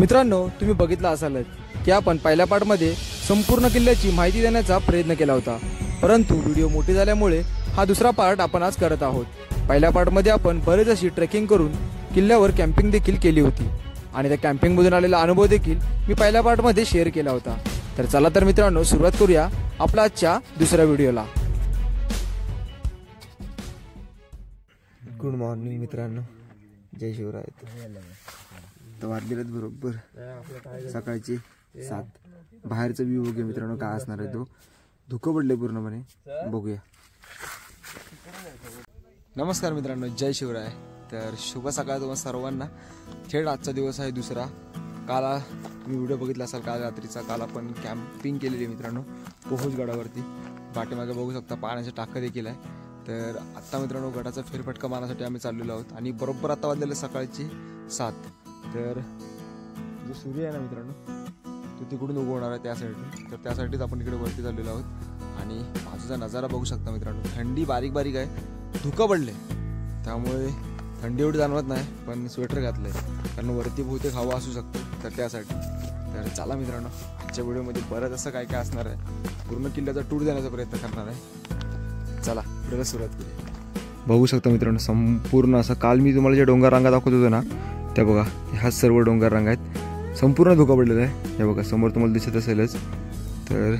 मित्रांनो, तुम्ही बघितलं असालच की आपण पहिल्या पार्टमध्ये संपूर्ण किल्ल्याची माहिती देण्याचा प्रयत्न केला होता, परंतु व्हिडिओ मोठी झाल्यामुळे हा दुसरा पार्ट आपण आज करत आहोत। पहिल्या पार्टमध्ये आपण बरेच अशी ट्रेकिंग करून किल्ल्यावर कॅम्पिंग देखील केली होती आणि त्या कॅम्पिंगमधून आलेला अनुभव देखील मी पहिल्या पार्टमध्ये शेअर केला होता। तर चला तर मित्रांनो, सुरुवात करूया आपल्या आजच्या दुसऱ्या व्हिडिओला। गुड मॉर्निंग मित्रांनो, जय शिवराय। तर वाजलेत बरोबर सकाळची 7। बाहेरचा व्ह्यू बघूया मित्रांनो काय असणार आहे। तो धुकं पडले पूर्णपणे, बघूया। नमस्कार मित्रांनो, जय शिवराय। तर शुभ सकाळ तुम्हा सर्वांना। थेट आजचा दिवस आहे दुसरा। काल तुम्ही व्हिडिओ बघितला असाल, काल रात्रीचा। काल आपण कॅम्पिंग केलेली मित्रांनो पोहोच गडावरती। पाठीमागे बघू शकता पाण्याचं टाकं देखील आहे। तर आत्ता मित्रांनो गडाचा फेरफटका मारण्यासाठी आम्ही चाललेलो आहोत आणि बरोबर आता वाजलेले सकाळची 7। तर जो सूर्य आहे ना मित्रांनो, तो तिकडून उगवणार आहे त्या साईडने। तर त्यासाठीच आपण इकडे वरती चाललेलो आहोत आणि बाजूचा नजारा बघू शकता मित्रांनो। थंडी बारीक बारीक आहे, धुकं पडले, त्यामुळे थंडी एवढी जाणवत नाही, पण स्वेटर घातलंय कारण वरती बहुतेक हवा असू शकते, तर त्यासाठी। तर चला मित्रांनो, आजच्या व्हिडिओमध्ये बरंच असं काय काय असणार आहे। पूर्ण किल्ल्याचा टूर देण्याचा प्रयत्न करणार आहे। चला व्हिडिओला सुरुवात करूया। बघू शकता मित्रांनो संपूर्ण असं, काल मी तुम्हाला जे डोंगर रांगा दाखवत होतो ना, त्या बघा ह्या सर्व डोंगर रांगा आहेत। संपूर्ण धुकं पडलेला आहे, हे बघा समोर तुम्हाला दिसत असेलच। तर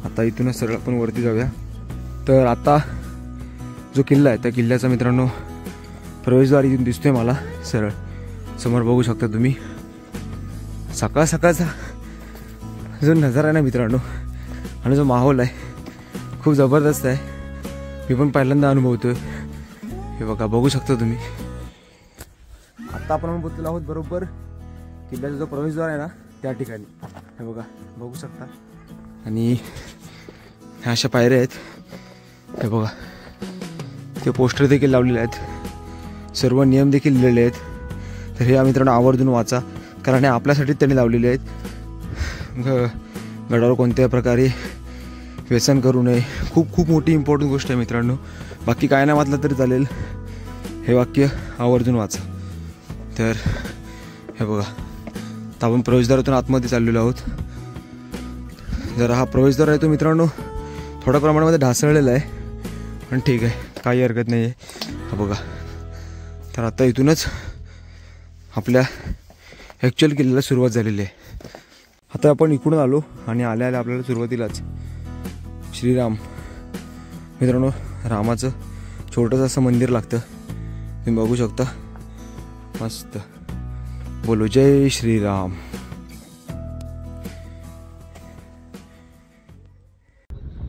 आता इथूनच सरळ आपण वरती जाऊया। तर आता जो किल्ला आहे त्या किल्ल्याचा मित्रांनो प्रवेशद्वार इथून दिसतोय मला सरळ समोर, बघू शकता तुम्ही। सकाळ सकाळचा जो नजारा आहे ना मित्रांनो आणि जो माहोल आहे खूप जबरदस्त आहे। मी पण पहिल्यांदा अनुभवतोय, हे बघा बघू शकता तुम्ही। आता आपण पोहोचलेलो आहोत बरोबर किल्ल्याचा जो प्रवेशद्वार आहे ना त्या ठिकाणी, हे बघा बघू शकता। आणि ह्या अशा पायऱ्या आहेत, हे बघा ते पोस्टर देखील लावलेले आहेत, सर्व नियम देखील लिहिलेले आहेत। तर हे मित्रांनो आवर्जून वाचा, कारण हे आपल्यासाठीच त्यांनी लावलेले आहेत। गडावर कोणत्याही प्रकारे व्यसन करू नये, खूप खूप मोठी इम्पॉर्टंट गोष्ट आहे मित्रांनो। बाकी काय नाही वाचलं तरी चालेल, हे वाक्य आवर्जून वाचा। तर हे बघा आता आपण प्रवेशद्वारातून आतमध्ये चाललेलो आहोत। जरा हा प्रवेशद्वार आहे तो मित्रांनो थोड्या प्रमाणामध्ये ढासळलेला आहे, पण ठीक आहे, काही हरकत नाही आहे। हा बघा, तर आता इथूनच आपल्या ॲक्च्युअल किल्ल्याला सुरुवात झालेली आहे। आता आपण इकडून आलो आणि आल्या आल्या आपल्याला सुरुवातीलाच श्रीराम मित्रांनो, रामाचं छोटंसं असं मंदिर लागतं, तुम्ही बघू शकता। मस्त, बोलो जय श्रीराम।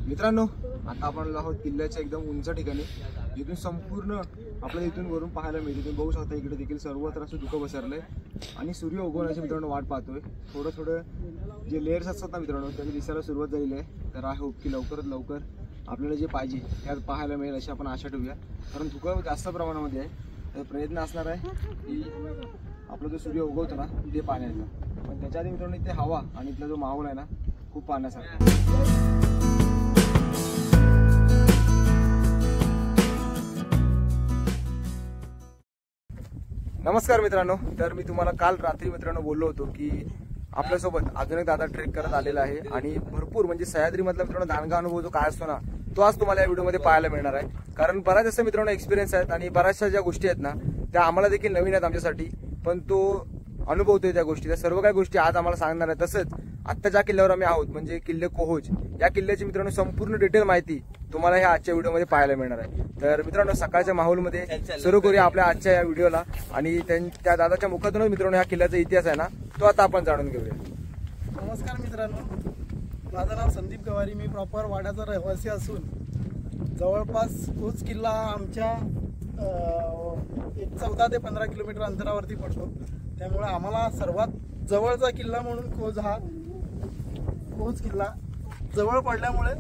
मित्रांनो आता आपण आहोत किल्ल्याच्या एकदम उंच ठिकाणी, इथून संपूर्ण आपल्याला इथून वरून पाहायला मिळते। तुम्ही बघू शकता इकडे देखील सर्वत्र असं धुकं पसरलंय आणि सूर्य उगवण्याची मित्रांनो वाट पाहतोय। थोडं थोडं जे लेयर्स असतात ना मित्रांनो त्याची दिसायला सुरुवात झालेली आहे। तर आय होप की लवकरात लवकर आपल्याला जे पाहिजे त्यात पाहायला मिळेल अशी आपण आशा ठेवूया, कारण धुकं जास्त प्रमाणामध्ये आहे। तर प्रयत्न असणार आहे की आपला जो सूर्य उगवतो ना ते पाहण्याचा, पण त्याच्या आधी मित्रांनो इथे हवा आणि इथला जो माहोल आहे ना खूप पाहण्यासारखा। नमस्कार मित्रांनो, तर मी तुम्हाला काल रात्री मित्रांनो बोललो होतो की आपल्यासोबत अजून एक दादा ट्रेक करत आलेला आहे आणि भरपूर म्हणजे सह्याद्री मधला मित्रांनो दांडगा अनुभव जो काय असतो ना तो आज तुम्हाला या व्हिडिओमध्ये पाहायला मिळणार आहे। कारण बऱ्याच असे मित्रांनो एक्सपिरियन्स आहेत आणि बऱ्याचशा ज्या गोष्टी आहेत ना त्या आम्हाला देखील नवीन आहेत आमच्यासाठी, पण तो अनुभवतोय त्या गोष्टी, त्या सर्व काही गोष्टी आज आम्हाला सांगणार आहे। तसंच आत्ता ज्या किल्ल्यावर आम्ही आहोत म्हणजे किल्ले कोहोज, या किल्ल्याची मित्रांनो संपूर्ण डिटेल माहिती तुम्हाला ह्या आजच्या व्हिडिओमध्ये पाहायला मिळणार आहे। तर मित्रांनो सकाळच्या माहोलमध्ये सुरू करूया आपल्या आजच्या या व्हिडिओला आणि त्या दादाच्या मुखातूनच मित्रांनो ह्या किल्ल्याचा इतिहास आहे ना तो आता आपण जाणून घेऊया। नमस्कार मित्रांनो, माझं नाव संदीप गवारी, मी प्रॉपर वाड्याचा रहिवासी असून जवळपास तोच किल्ला आमच्या 14 ते 15 किलोमीटर अंतरावरती पडतो। त्यामुळे आम्हाला सर्वात जवळचा किल्ला म्हणून कोहोज किल्ला जवळ पडल्यामुळे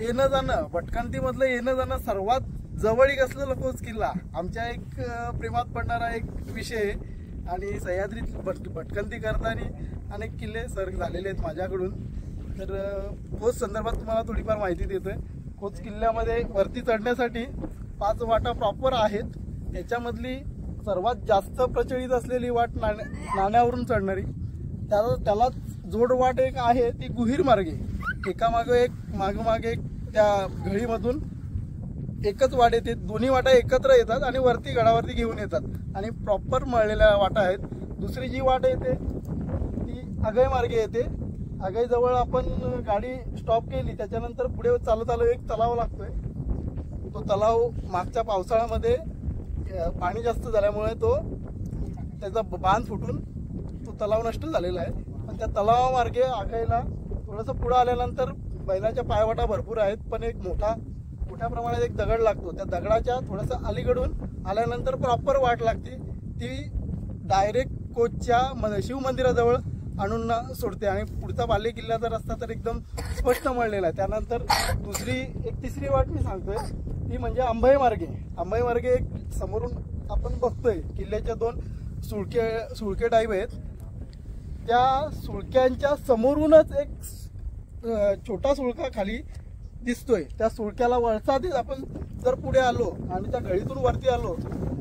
येणं जाणं भटकंतीमधलं येणं जाणं सर्वात जवळीक असलेला कोहोज किल्ला आमच्या एक प्रेमात पडणारा एक विषय। आणि सह्याद्रीत भटकंती करताना अनेक किल्ले सर झालेले आहेत माझ्याकडून। तर कोहोज संदर्भात तुम्हाला थोडीफार माहिती देतोय। कोहोज किल्ल्यामध्ये वरती चढण्यासाठी 5 वाटा प्रॉपर आहेत, त्याच्यामधली सर्वात जास्त प्रचलित असलेली वाट नाण्यावरून चढणारी, त्याला जोड वाट एक आहे ती गुहीर मार्गे, एकामागे एक मागोमागे एक त्या घळीमधून एकच वाट येते, दोन्ही वाटा एकत्र येतात आणि वरती गडावरती घेऊन येतात आणि प्रॉपर मळलेल्या वाटा आहेत. दुसरी जी वाट येते ती आगई मार्गे येते. आगईजवळ आपण गाडी स्टॉप केली त्याच्यानंतर पुढे चालत आलो, एक तलाव लागतोय. तो तलाव मागच्या पावसाळ्यामध्ये पाणी जास्त झाल्यामुळे त्याचा बांध फुटून तो तलाव नष्ट झालेला आहे. पण त्या तलावामार्गे आगईला थोडंसं पुढं आल्यानंतर बैलाच्या पायवाटा भरपूर आहेत, पण एक मोठ्या प्रमाणात एक दगड लागतो. त्या दगडाच्या थोडंसं अलीकडून आल्यानंतर प्रॉपर वाट लागते, ती डायरेक्ट कोचच्या शिव मंदिराजवळ आणून सोडते आणि पुढचा बाले किल्ल्याचा रस्ता तर एकदम स्पष्ट मळलेला आहे. त्यानंतर तिसरी वाट मी सांगतोय ती म्हणजे अंबाई मार्गे एक समोरून आपण बघतोय किल्ल्याच्या 2 सुळके टाईप आहेत. त्या सुळक्यांच्या समोरूनच एक छोटा सुळका खाली दिसतोय. त्या सुळक्याला वळसातच आपण जर पुढे आलो आणि त्या गळीतून वरती आलो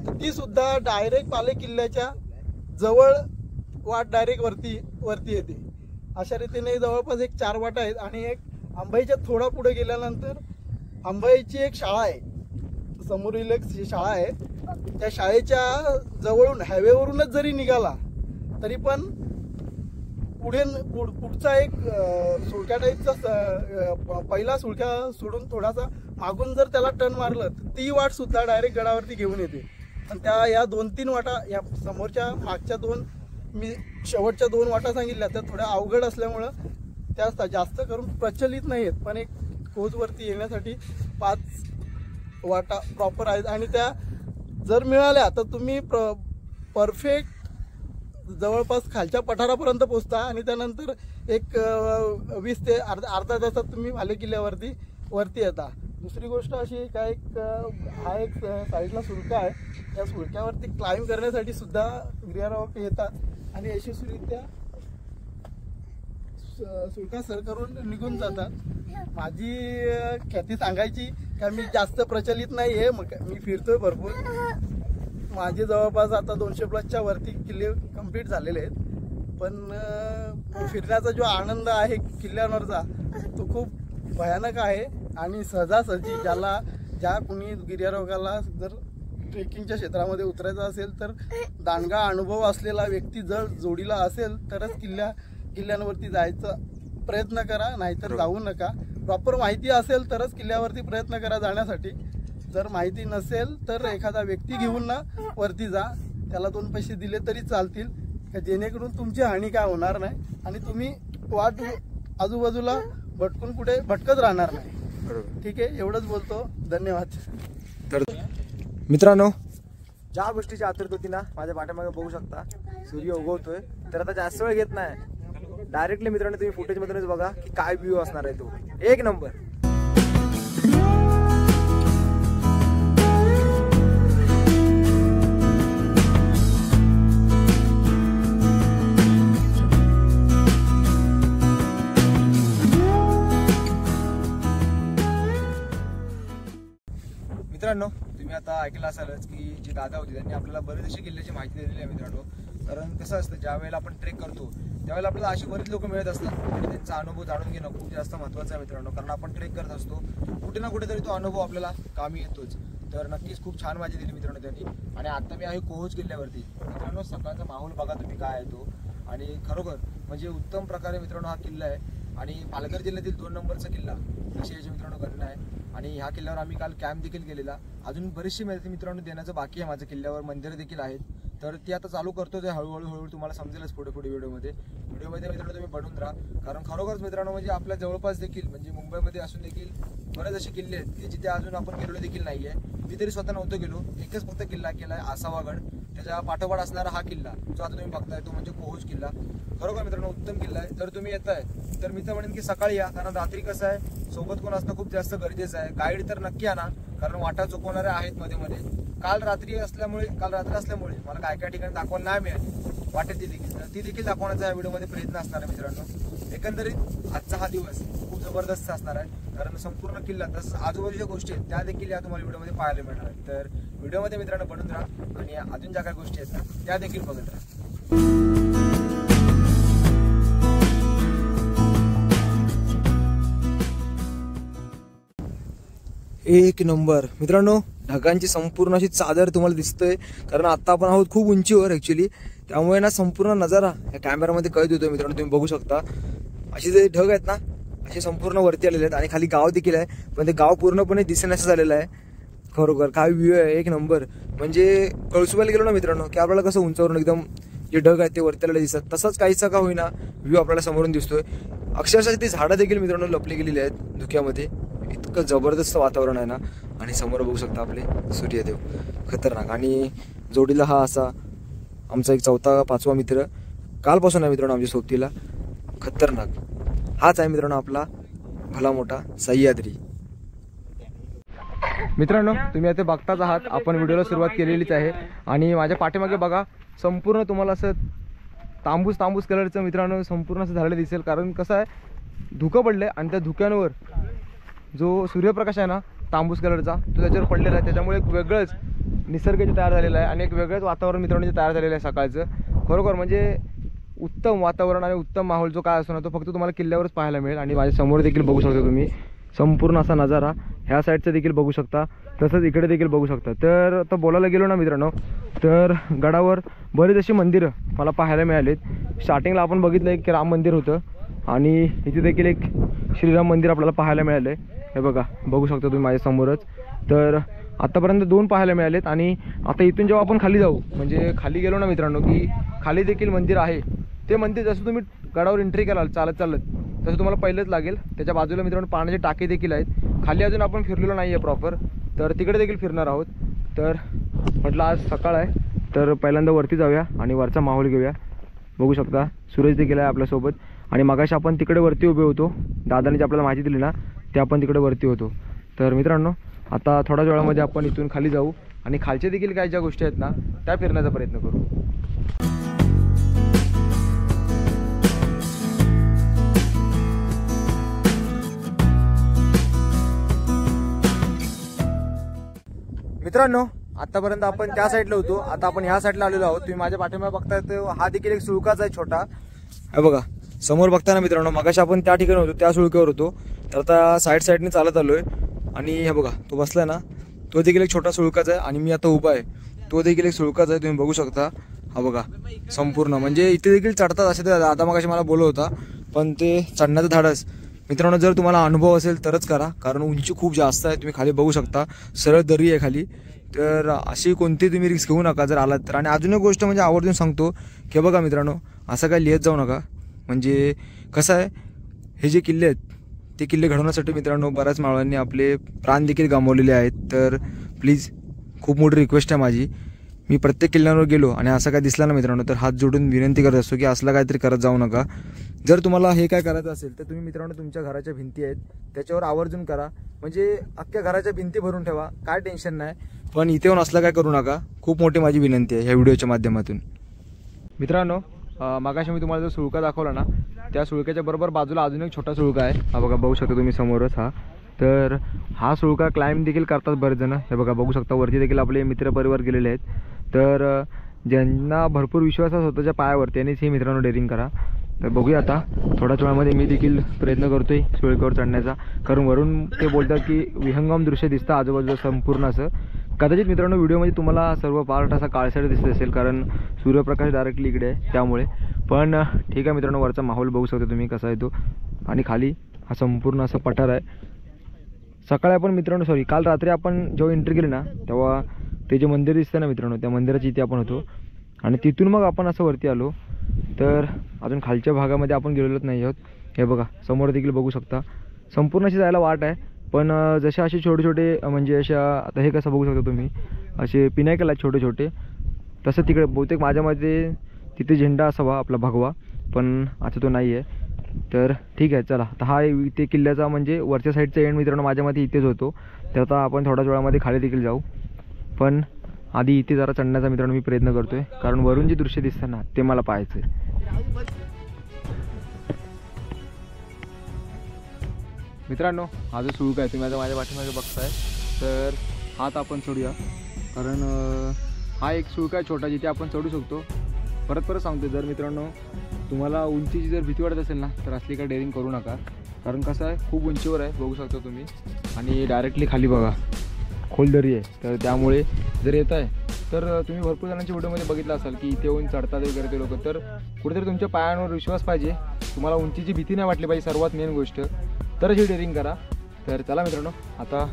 तर ती सुद्धा डायरेक्ट बाले किल्ल्याच्या जवळ वाट डायरेक्ट वरती येते. अशा रीतीने जवळपास एक 4 वाटा आहेत आणि एक अंबाईच्या थोडा पुढे गेल्यानंतर अंबाईची एक शाळा आहे, समोरील एक शाळा आहे. त्या शाळेच्या जवळून हायवेवरूनच जरी निघाला तरी पण पुढचा एक सुळक्या टाईपचा पहिला सुळक्या सोडून थोडासा मागून जर त्याला टर्न मारलं तर ती वाट सुद्धा डायरेक्ट गडावरती घेऊन येते. पण या 2-3 वाटा, या समोरच्या मागच्या 2 मी शेवटच्या 2 वाटा सांगितल्या त्या थोड्या अवघड असल्यामुळं त्या जास्त करून प्रचलित नाही आहेत. पण एक कोचवरती येण्यासाठी 5 वाटा प्रॉपर आहेत आणि त्या जर मिळाल्या तर तुम्ही परफेक्ट जवळपास खालच्या पठारापर्यंत पोहोचता आणि त्यानंतर एक 20 ते अर्धा तासात तुम्ही बाले किल्ल्यावरती येता. दुसरी गोष्ट अशी काय, हा एक साईडला सुळका आहे, त्या सुळक्यावरती क्लाइंब करण्यासाठी सुद्धा गिर्यारोहक येतात आणि यशस्वीरित्या सुळका सर करून निघून जातात. माझी ख्याती सांगायची का मी जास्त प्रचलित नाही आहे, मी फिरतोय भरपूर. माझे जवळपास आता 200+ वरती किल्ले कंप्लीट झालेले आहेत. पण फिरण्याचा जो आनंद आहे किल्ल्यांवरचा तो खूप भयानक आहे आणि सहजासहजी ज्या कुणी गिर्यारोहकाला जर ट्रेकिंगच्या क्षेत्रामध्ये उतरायचं असेल तर दांडगा अनुभव असलेला व्यक्ती जर जोडीला असेल तरच किल्ल्यांवरती जायचा प्रयत्न करा, नाहीतर जाऊ नका. प्रॉपर माहिती असेल तरच किल्ल्यावरती प्रयत्न करा जाण्यासाठी. जर माहिती नसेल तर एखादा व्यक्ती घेऊन ना वरती जा, त्याला 2 पैसे दिले तरी चालतील, जेणेकरून तुमची हानी काय होणार नाही आणि तुम्ही वाट आजूबाजूला भटकून कुठे भटकत राहणार नाही. ठीक आहे, एवढंच बोलतो. धन्यवाद. तर मित्रांनो, ज्या गोष्टीची आतुरता होती ना माझ्या पाठीमागे बघू शकता, सूर्य उगवतोय. तर आता जास्त वेळ घेत नाही, डायरेक्टली मित्रांनो तुम्ही फुटेजमधूनच बघा की काय व्ह्यू असणार आहे तो एक नंबर. मित्रांनो, तुम्ही आता ऐकलं असालच की जी दादा होती त्यांनी आपल्याला बरेचसे किल्ल्याची माहिती दिलेली आहे मित्रांनो. कारण कसं असतं, ज्या वेळेला आपण ट्रेक करतो त्यावेळेला आपल्याला अशी बरेच लोक मिळत असतात आणि त्यांचा अनुभव जाणून घेणं खूप जास्त महत्त्वाचं आहे मित्रांनो. कारण आपण ट्रेक करत असतो, कुठे ना कुठेतरी तो अनुभव आपल्याला कामी येतोच. तर नक्कीच खूप छान माहिती दिली मित्रांनो त्यांनी. आणि आता मी आहे कोहोज किल्ल्यावरती. मित्रांनो, सकाळचा माहोल बघा तुम्ही काय आहे तो, आणि खरोखर म्हणजे उत्तम प्रकारे मित्रांनो हा किल्ला आहे आणि पालघर जिल्ह्यातील 2 नंबरचा किल्ला अशी याची मित्रांनो गणना आहे. आणि ह्या किल्ल्यावर आम्ही काल कॅम्प देखील केलेला. अजून बरीचशी माहिती मित्रांनो देण्याचं बाकी आहे माझ्या किल्ल्यावर. मंदिरं देखील आहेत, तर ती आता चालू करतो. ते हळूहळू तुम्हाला समजेलच पुढे व्हिडिओमध्ये मित्रांनो तुम्ही बनून राहा. कारण खरोखरच मित्रांनो म्हणजे आपल्या जवळपास देखील म्हणजे मुंबईमध्ये असून देखील बरेच असे किल्ले आहेत की जिथे अजून आपण गेलेलो देखील नाही आहे. मी तरी स्वतः नव्हतो गेलो. एकच फक्त किल्ला केला आहे आसावागड, त्याच्या पाठोपाठ असणारा हा किल्ला जो आता तुम्ही बघताय तो म्हणजे कोहोज किल्ला. खरोखर मित्रांनो उत्तम किल्ला आहे. जर तुम्ही येताय तर मी तर म्हणेन की सकाळी या, कारण रात्री कसं आहे सोबत कोण असणं खूप जास्त गरजेचं आहे. गाईड तर नक्की आणा, कारण वाटा चुकवणारे आहेत मध्ये. काल रात्री असल्यामुळे मला काय ठिकाणी दाखवायला नाही मिळाली वाटेत ती देखील दाखवण्याचा या व्हिडिओमध्ये प्रयत्न असणार आहे मित्रांनो. एकंदरीत आजचा हा दिवस खूप जबरदस्त असणार आहे, कारण संपूर्ण किल्ला तसंच आजूबाजूच्या गोष्टी आहेत त्या देखील या तुम्हाला व्हिडिओमध्ये पाहायला मिळणार आहेत. तर व्हिडिओमध्ये मित्रांनो बनून राहा आणि अजून ज्या काही गोष्टी आहेत ना त्या देखील बघत राहा. एक नंबर मित्रांनो, ढगांची संपूर्ण अशी चादर तुम्हाला दिसतोय, कारण आता आपण आहोत खूप उंचीवर ऍक्च्युली, त्यामुळे ना संपूर्ण नजारा या कॅमेरामध्ये कैद होतोय मित्रांनो. तुम्ही बघू शकता असे जे ढग आहेत ना असे संपूर्ण वरती आलेले आहेत आणि खाली गाव देखील आहे, पण ते गाव पूर्णपणे दिसेनासं झालेलं आहे. खरोखर काय व्ह्यू आहे, एक नंबर. म्हणजे कळसुबाईला गेलो ना मित्रांनो की आपल्याला कसं उंचावरून एकदम जे ढग आहेत ते वरती आलेले दिसतात, तसंच काहीसा का होईना व्ह्यू आपल्याला समोरून दिसतोय. अक्षरशः ती झाडं देखील मित्रांनो लपली गेलेली आहेत धुक्यामध्ये. इतकं जबरदस्त वातावरण आहे ना. आणि समोर बघू शकता आपले सूर्यदेव, खतरनाक. आणि जोडीला हा असा आमचा एक 4-5वा मित्र कालपासून आहे मित्रांनो आमच्या सोबतीला, खतरनाक. हाच आहे मित्रांनो आपला भला मोठा सह्याद्री. मित्रांनो तुम्ही आता बघताच आहात, आपण व्हिडिओला सुरुवात केलेलीच आहे आणि माझ्या पाठीमागे बघा संपूर्ण तुम्हाला असं तांबूस कलरचं मित्रांनो संपूर्ण असं झालेलं दिसेल, कारण कसं आहे धुकं पडलं आहे आणि त्या धुक्यांवर जो सूर्यप्रकाश आहे ना तांबूस कलरचा तो त्याच्यावर पडलेला आहे, त्याच्यामुळे एक वेगळंच निसर्ग जे तयार झालेलं आहे आणि एक वेगळंच वातावरण मित्रांनो जे तयार झालेलं आहे सकाळचं. खरोखर म्हणजे उत्तम वातावरण आणि उत्तम माहोल जो काय असतो ना तो फक्त तुम्हाला किल्ल्यावरच पाहायला मिळेल. आणि माझ्या समोर देखील बघू शकता तुम्ही संपूर्ण असा नजारा, ह्या साईडचा देखील बघू शकता, तसंच इकडे देखील बघू शकता. तर आता बोलायला गेलो ना मित्रांनो तर गडावर बरीच अशी मंदिरं मला पाहायला मिळालीत. स्टार्टिंगला आपण बघितलं एक राम मंदिर होतं आणि इथे देखील एक श्रीराम मंदिर आपल्याला पाहायला मिळालं आहे. हे बघा बघू शकता तुम्ही माझ्या समोरच. तर आत्तापर्यंत 2 पाहायला मिळालेत आणि आता इथून जेव्हा आपण खाली जाऊ म्हणजे खाली गेलो ना मित्रांनो की खाली देखील मंदिर आहे. ते मंदिर जसं तुम्ही गडावर एंट्री कराल चालत तसं तुम्हाला पहिलंच लागेल. त्याच्या बाजूला मित्रांनो पाण्याचे टाके देखील आहेत. खाली अजून आपण फिरलेलो नाही आहे प्रॉपर, तर तिकडे देखील फिरणार आहोत. तर म्हटलं आज सकाळ आहे तर पहिल्यांदा वरती जाऊया आणि वरचा माहोल घेऊया. बघू शकता सूरज देखील आहे आपल्यासोबत आणि मगाशी आपण तिकडे वरती उभे होतो, दादाने जी आपल्याला माहिती दिली ना ते आपण तिकडे वरती होतो. तर मित्रांनो आता थोड्याच वेळामध्ये आपण इथून खाली जाऊ आणि खालचे देखील काही ज्या गोष्टी आहेत ना त्या फिरण्याचा प्रयत्न करू. मित्रांनो आतापर्यंत आपण त्या साईडला होतो, आता आपण ह्या साईडला आलेलो आहोत. तुम्ही माझ्या पाठीमागे बघताय तर हा देखील एक सुळकाच आहे छोटा. हे बघा समोर बघताना मित्रांनो मगाशी आपण त्या ठिकाणी होतो त्या सुळक्यावर होतो, तर आता साईडने चालत आलोय. आणि हे बघा तो बसलाय ना तो देखील एक छोटा सुळकाच आहे आणि मी आता उभा आहे तो देखील एक सुळकाच आहे. तुम्ही बघू शकता हा बघा संपूर्ण म्हणजे इथे देखील चढतात असे तर आता मगाशी मला बोलत होता, पण ते चढण्याचं धाडस मित्रांनो जर तुम्हाला अनुभव असेल तरच करा, कारण उंची खूप जास्त आहे. तुम्ही खाली बघू शकता सरळ दरी आहे खाली, तर अशी कोणती तुम्ही रिस्क घेऊ नका जर आलात तर. आणि अजून एक गोष्ट म्हणजे आवर्जून सांगतो की बघा मित्रांनो असं काय लिहित जाऊ नका. म्हणजे कसं आहे हे जे किल्ले आहेत ते किल्ले घडवण्यासाठी मित्रांनो बऱ्याच मावळ्यांनी आपले प्राण देखील गमावलेले आहेत. तर प्लीज खूप मोठी रिक्वेस्ट आहे माझी, मी प्रत्येक किल्ल्यांवर गेलो आणि असं काय दिसला ना मित्रांनो तर हात जोडून विनंती करत असतो की असलं काहीतरी करत जाऊ नका. जर तुम्हाला हे काय करायचं असेल तर तुम्ही मित्रांनो तुमच्या घराच्या भिंती आहेत त्याच्यावर आवर्जून करा, म्हणजे अख्ख्या घराच्या भिंती भरून ठेवा, काय टेन्शन नाही. पण इथे येऊन असलं काय करू नका, खूप मोठी माझी विनंती आहे ह्या व्हिडिओच्या माध्यमातून. मित्रांनो मागाशी मी तुम्हाला जो सुळका दाखवला ना त्या सुळक्याच्या बरोबर बाजूला अजून एक छोटा सुळका आहे. हा बघा बघू शकता तुम्ही समोरच हा. तर हा सुळका क्लाइंब देखील करतात बरेच जण. हे बघा बघू शकता वरती देखील आपले मित्रपरिवार गेलेले आहेत. तर ज्यांना भरपूर विश्वास आहे स्वतःच्या पायावर त्यांनीच हे मित्रांनो डेअरिंग करा. तर बघूया आता थोड्याच वेळामध्ये मी देखील प्रयत्न करतोय सुळक्यावर चढण्याचा, कारण वरून ते बोलतात की विहंगम दृश्य दिसतं आजूबाजूला संपूर्ण असं. कदाचित मित्रांनो व्हिडिओमध्ये तुम्हाला सर्व पार्ट असा काळसर दिसत असेल कारण सूर्यप्रकाश डायरेक्टली इकडे आहे त्यामुळे, पण ठीक आहे मित्रांनो वरचा माहोल बघू शकता तुम्ही कसा आहे तो. आणि खाली हा संपूर्ण असा पठार आहे. सकाळी आपण मित्रांनो काल रात्री आपण जेव्हा एंट्री केली ना तेव्हा ते जे मंदिर दिसतं ना मित्रांनो त्या मंदिराची इथे आपण होतो आणि तिथून मग आपण असं वरती आलो. तर अजून खालच्या भागामध्ये आपण गेलेलोच नाही आहोत. हे बघा समोर देखील बघू शकता संपूर्ण अशी जायला वाट आहे, पण जसे असे छोटे छोटे म्हणजे अशा आता हे कसं बघू शकता तुम्ही असे पिनायकल आहेत छोटे छोटे, तसं तिकडे बहुतेक माझ्यामध्ये तिथे झेंडा असावा आपला भगवा, पण आता तो नाही आहे. तर ठीक आहे चला आता हा इथे किल्ल्याचा म्हणजे वरच्या साईडचा एंड मित्रांनो माझ्यामध्ये इथेच होतो. तर आता आपण थोड्याच वेळामध्ये खाली देखील जाऊ, पण आधी इथे जरा चढण्याचा मित्रांनो मी प्रयत्न करतोय कारण वरून जे दृश्य दिसतं ना ते मला पाहायचं आहे. मित्रांनो हा जो सुळका आहे तुम्ही आता माझ्या पाठीमागे बघताय, तर हात आपण सोडूया. कारण हा एक सुळका आहे छोटा जिथे आपण चढू शकतो. परत सांगतो, जर मित्रांनो तुम्हाला उंचीची जर भीती वाटत असेल ना तर असली काय डेअरिंग करू नका. कारण कसं आहे, खूप उंचीवर आहे बघू शकता तुम्ही, आणि डायरेक्टली खाली बघा खोल दरी आहे. तर त्यामुळे जर येत आहे तर तुम्ही भरपूर जणांच्या व्हिडिओमध्ये बघितलं असाल की इथे येऊन चढतात वगैरे ते लोक. तर कुठेतरी तुमच्या पायांवर विश्वास पाहिजे, तुम्हाला उंचीची भीती नाही वाटली पाहिजे, सर्वात मेन गोष्ट, तरच ही डेअरिंग करा. तर चला मित्रांनो, आता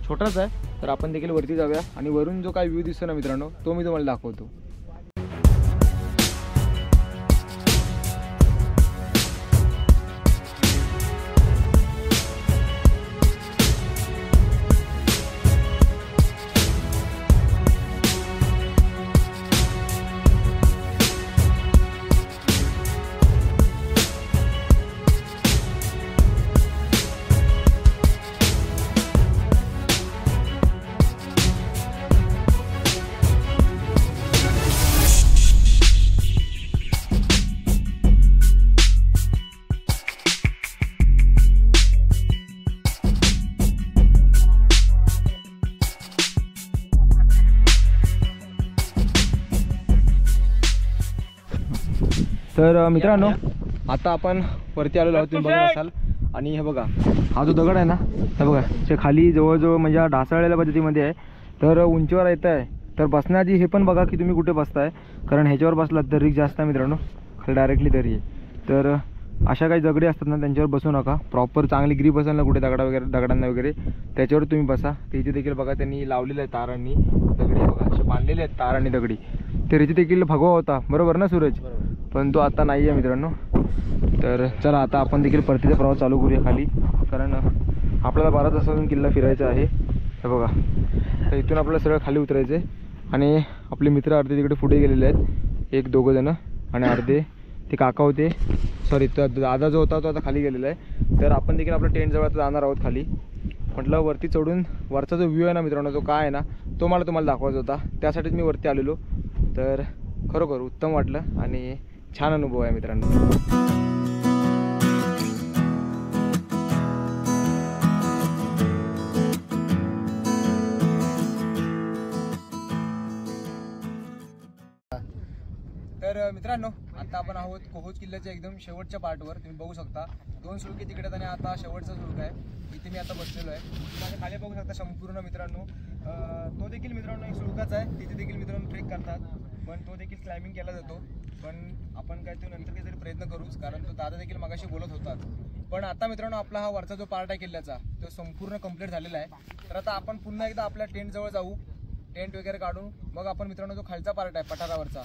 छोटाच आहे तर आपण देखील वरती जाऊया आणि वरून जो काही व्ह्यू दिसतो ना मित्रांनो तो मी तुम्हाला दाखवतो. तर मित्रांनो आता आपण वरती आलेलो आहोत, तुम्ही बघत असाल. आणि हे बघा हा जो दगड आहे ना, हे बघा ते खाली जवळजवळ म्हणजे हा ढासळलेल्या पद्धतीमध्ये आहे. तर उंचीवर येत आहे तर बसण्याआधी हे पण बघा की तुम्ही कुठे बसताय, कारण ह्याच्यावर बसलात तर रिस्क जास्त आहे मित्रांनो, खाली डायरेक्टली दरी आहे. तर अशा काही दगडी असतात ना त्यांच्यावर बसू नका. प्रॉपर चांगली ग्रीप असेल ना कुठे दगडांना वगैरे त्याच्यावर तुम्ही बसा. तर इथे देखील बघा त्यांनी लावलेलं आहे तारांनी दगडी, बघा असे बांधलेले आहेत तारांनी दगडी. तर इथे देखील भगवा होता, बरोबर ना सूरज, पण तो आता नाही आहे मित्रांनो. तर चला आता आपण देखील परतीचा प्रवास चालू करूया खाली, कारण आपल्याला 12 तासातून किल्ला फिरायचा आहे. हे बघा, तर इथून आपल्याला सरळ खाली उतरायचं आहे. आणि आपले मित्र अर्धे तिकडे पुढे गेलेले आहेत, 1-2 जण, आणि अर्धे ते काका होते, सॉरी तो दादा जो होता तो आता खाली गेलेला आहे. तर आपण देखील आपल्या टेंटजवळ आता जाणार आहोत खाली. म्हटलं वरती चढून वरचा जो व्ह्यू आहे ना मित्रांनो, तो काय आहे ना तो मला तुम्हाला दाखवायचा होता, त्यासाठीच मी वरती आलेलो. तर खरोखर उत्तम वाटलं आणि छान अनुभव आहे मित्रांनो. तर मित्रांनो आता आपण आहोत कोहोज किल्ल्याच्या एकदम शेवटच्या पार्टवर. तुम्ही बघू शकता 2 सुळके तिकडे आणि आता शेवटचा सुळका आहे, इथे मी आता बसलेलो आहे. माझ्या खाली बघू शकता संपूर्ण मित्रांनो, तो देखील मित्रांनो एक सुळकाच आहे. तिथे देखील मित्रांनो ट्रेक करतात, पण तो देखील क्लाइम्बिंग केला जातो. पण आपण काय तो नंतर काहीतरी प्रयत्न करूच, कारण तो दादा देखील मगाशी बोलत होता. पण आता मित्रांनो आपला हा वरचा जो पार्ट आहे किल्ल्याचा तो संपूर्ण कंप्लीट झालेला आहे. तर आता आपण पुन्हा एकदा आपल्या टेंटजवळ जाऊ, टेंट वगैरे काढून मग आपण मित्रांनो जो खालचा पार्ट आहे पठारावरचा,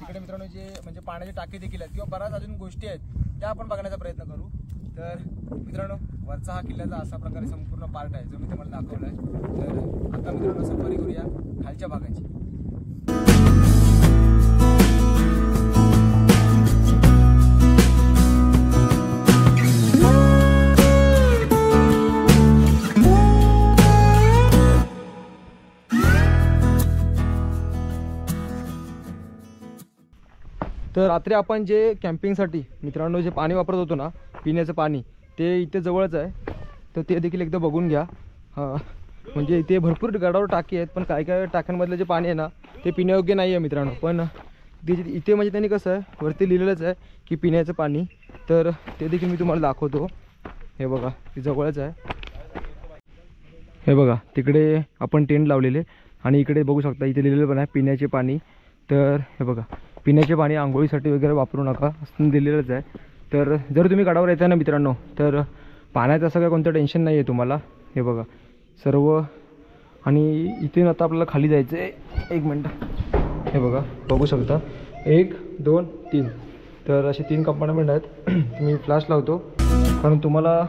तिकडे मित्रांनो जे म्हणजे पाण्याची टाकी देखील आहेत किंवा बऱ्याच अजून गोष्टी आहेत त्या आपण बघण्याचा प्रयत्न करू. तर मित्रांनो वरचा हा किल्ल्याचा असा प्रकारे संपूर्ण पार्ट आहे जो मी तुम्हाला दाखवला आहे. तर आता मित्रांनो सफारी करूया खालच्या भागाची. तर रात्री आपण जे कॅम्पिंगसाठी मित्रांनो जे पाणी वापरत होतो ना, पिण्याचं पाणी, ते इथे जवळच आहे. तर ते देखील एकदा बघून घ्या. म्हणजे इथे भरपूर गडावर टाकी आहेत, पण काय काय टाक्यांमधलं जे पाणी आहे ना ते पिण्यायोग्य नाही आहे मित्रांनो. पण इथे म्हणजे त्यांनी कसं आहे वरती लिहिलेलंच आहे की पिण्याचं पाणी. तर ते देखील मी तुम्हाला दाखवतो. हे बघा ते जवळच आहे. हे बघा तिकडे आपण टेंट लावलेले आणि इकडे बघू शकता इथे लिहिलेलं पण आहे पिण्याचे पाणी. तर हे बघा पिण्याचे पाणी आंघोळीसाठी वगैरे वापरू नका असं दिलेलंच आहे. तर जर तुम्ही गडावर येताय ना मित्रांनो तर पाण्याचं असं काय कोणतं टेन्शन नाही आहे तुम्हाला. हे बघा सर्व, आणि इथे आता आपल्याला खाली जायचं आहे. 1 मिनटं, हे बघा बघू शकता 1, 2, 3. तर असे 3 कंपार्टमेंट आहेत. मी फ्लॅश लावतो कारण तुम्हाला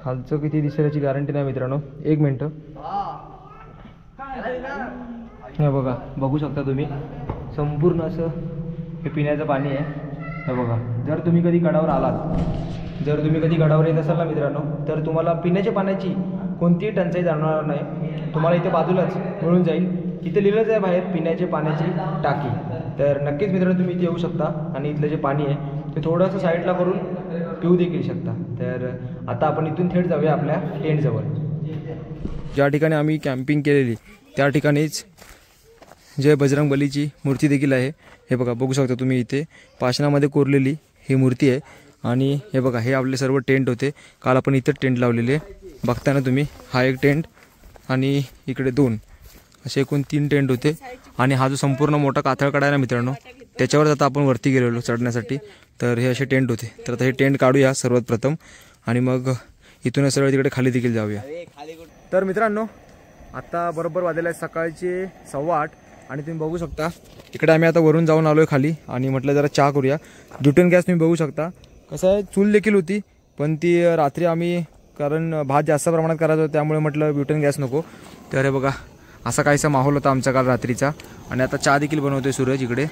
खालचं किती दिसेल याची गॅरंटी नाही मित्रांनो. 1 मिनटं, हे बघा बघू शकता तुम्ही संपूर्ण असं हे पिण्याचं पाणी आहे. हे बघा जर तुम्ही कधी गडावर आलात, जर तुम्ही कधी गडावर येत असाल ना मित्रांनो तर तुम्हाला पिण्याच्या पाण्याची कोणतीही टंचाई जाणवणार नाही. तुम्हाला इथे बाजूलाच मिळून जाईल. इथे लिहिलंच आहे बाहेर पिण्याच्या पाण्याची टाकी. तर नक्कीच मित्रांनो तुम्ही इथे येऊ शकता आणि इथलं जे पाणी आहे ते थोडंसं साईडला करून पिऊ देखील शकता. तर आता आपण इथून थेट जाऊया आपल्या टेंटजवळ. ज्या ठिकाणी आम्ही कॅम्पिंग केलेली त्या ठिकाणीच जय बजरंग बलीची मूर्ती देखील आहे. हे बघा, बघू शकता तुम्ही इथे पाषाणामध्ये कोरलेली ही मूर्ती आहे. आणि हे बघा, हे आपले सर्व टेंट होते. काल आपण इथं टेंट लावलेले बघता ना तुम्ही. हा एक टेंट आणि इकडे 2 असे एकूण 3 टेंट होते. आणि हा जो संपूर्ण मोठा काथळकडा आहे ना मित्रांनो, त्याच्यावर आता आपण वरती गेलेलो चढण्यासाठी. तर हे असे टेंट होते. तर आता हे टेंट काढूया सर्वात प्रथम आणि मग इथून सरळ तिकडे खाली देखील जाऊया. तर मित्रांनो, आता बरोबर वाजले आहे सकाळचे 8:15 आणि तुम्ही बघू शकता इकडे आम्ही आता वरून जाऊन आलो आहे खाली आणि म्हटलं जरा चहा करूया. ब्युटन गॅस तुम्ही बघू शकता. कसं आहे, चूल देखील होती पण ती रात्री आम्ही, कारण भात जास्त प्रमाणात करायचं होतं त्यामुळे म्हटलं ब्युटन गॅस नको. तर हे बघा, असा काहीसा माहोल होता आमचा काल रात्रीचा. आणि आता चहा देखील बनवतोय सूरज इकडे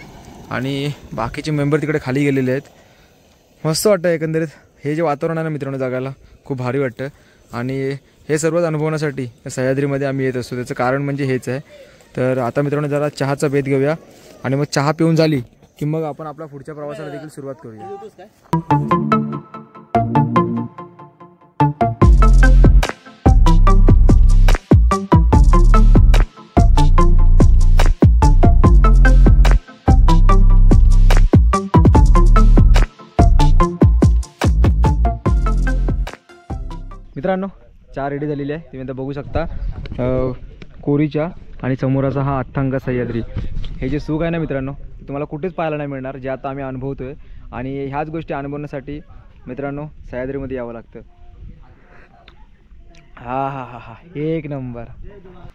आणि बाकीचे मेंबर तिकडे खाली गेलेले आहेत. मस्त वाटतं एकंदरीत. हे जे वातावरण आहे ना मित्रांनो जगायला खूप भारी वाटतं. आणि हे सर्वच अनुभवण्यासाठी सह्याद्रीमध्ये आम्ही येत असतो. त्याचं कारण म्हणजे हेच आहे. तर आता मित्रांनो जरा चहाचा बेत घेऊया आणि मग चहा पिऊन झाली की मग आपण आपल्या पुढच्या प्रवासाला देखील सुरुवात करूया. मित्रांनो, चहा रेडी झालेली आहे. तुम्ही आता बघू शकता कोरीच्या आणि समोराचा हा अथ्थंग सह्याद्री. हे जे सुख आहे ना मित्रांनो, तुम्हाला कुठेच पाहायला नाही मिळणार, जे आता आम्ही अनुभवतोय. आणि ह्याच गोष्टी अनुभवण्यासाठी मित्रांनो सह्याद्रीमध्ये यावं लागतं. हा हा हा हा, एक नंबर.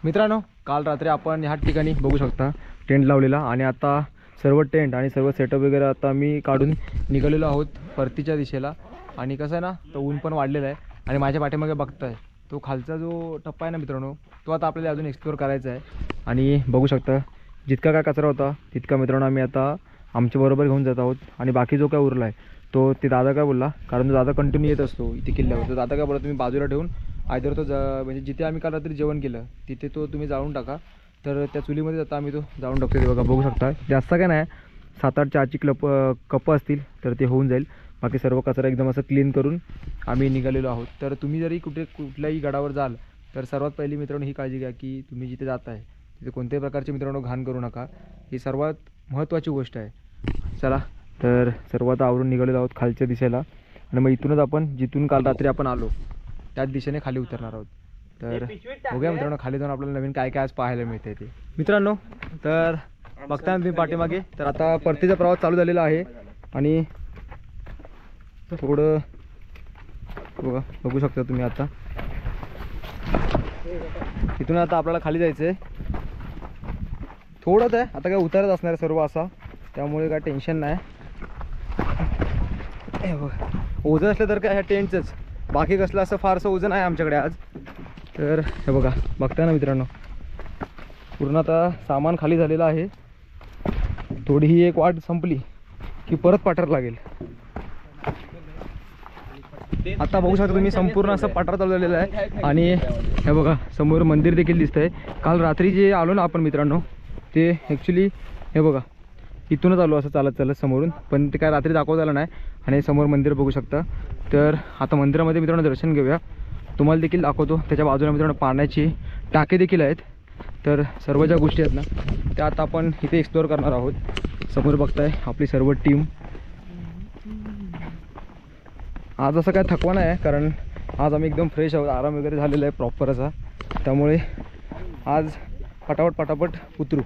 मित्रांनो, काल रात्री आपण ह्या ठिकाणी बघू शकता टेंट लावलेला आणि आता सर्व टेंट आणि सर्व सेटअप वगैरे आता आम्ही काढून निघालेलो आहोत परतीच्या दिशेला. आणि कसं आहे ना, तो ऊन पण वाढलेला आहे आणि माझ्या पाठीमागे बघताय तो खालचा जो टप्पा आहे ना मित्रांनो, तो आता आपल्याला अजून एक्सप्लोअर करायचा आहे. आणि बघू शकता जितका काय कचरा होता तितका मित्रांनो आम्ही आता आमच्याबरोबर घेऊन जात आहोत. आणि बाकी जो काय उरला आहे तो ते दादा काय बोलला, कारण तो दादा कंटिन्यू येत असतो इथे किल्ल्यावर. तो दादा काय बोलला, तुम्ही बाजूला ठेवून आयदर तो म्हणजे जिथे आम्ही काल रात्री जेवण केलं तिथे तो तुम्ही जाळून टाका. तर त्या चुलीमध्ये आता आम्ही तो जाळून टाकतो. ते बघा, बघू शकता. जास्त काय नाही, 7-8 चहाची कपं असतील तर ते होऊन जाईल. बाकी सर्व कचरा एकदम असं क्लीन करून आम्ही निघालेलो आहोत. तर तुम्ही जरी कुठल्याही गडावर जाल तर सर्वात पहिली मित्रांनो ही काळजी घ्या की तुम्ही जिथे जात आहे तिथे कोणत्याही प्रकारचे मित्रांनो घाण करू नका. ही सर्वात महत्त्वाची गोष्ट आहे. चला, तर सर्वात आवरून निघालेलो आहोत खालच्या दिशेला आणि मग इथूनच आपण जिथून काल रात्री आपण आलो त्याच दिशेने खाली उतरणार आहोत. तर बघूया मित्रांनो खाली जाऊन आपल्याला नवीन काय काय आज पाहायला मिळते ते. मित्रांनो, तर बघताना तुम्ही पाठीमागे, तर आता परतीचा प्रवास चालू झालेला आहे आणि थोडं बघू शकता तुम्ही. आता इथून आता आपल्याला खाली जायचं आहे. थोडंच आहे, आता काय उतरत असणार सर्व असा, त्यामुळे काय टेन्शन नाही. ओझं असलं तर काय ह्या टेंटचंच, बाकी कसलं असं फारसं ओझं नाही आमच्याकडे आज. तर हे बघा, बघताय ना मित्रांनो पूर्ण आता सामान खाली झालेलं आहे. थोडी ही एक वाट संपली की परत पाठर लागेल. आता बघू शकता तुम्ही संपूर्ण असं पाठर चालू झालेलं आहे. आणि हे बघा समोर मंदिर देखील दिसतंय. काल रात्री जे आलो ना आपण मित्रांनो, ते ॲक्च्युली हे बघा इथूनच आलो असं चालत चालत समोरून, पण ते काय रात्री दाखवता आलं नाही. आणि समोर मंदिर बघू शकता. तर आता मंदिरामध्ये मित्रांनो दर्शन घेऊया, तुम्हाला देखील दाखवतो. त्याच्या बाजूला मित्रांनो पाण्याची टाके देखील आहेत. तर सर्व ज्या गोष्टी आहेत ना त्या आता आपण इथे एक्सप्लोअर करणार आहोत. समोर बघताय आपली सर्व टीम. आज असं काय थकवा नाही आहे, कारण आज आम्ही एकदम फ्रेश आहोत, आराम वगैरे झालेला आहे प्रॉपर असा. त्यामुळे आज पटापट उतरू.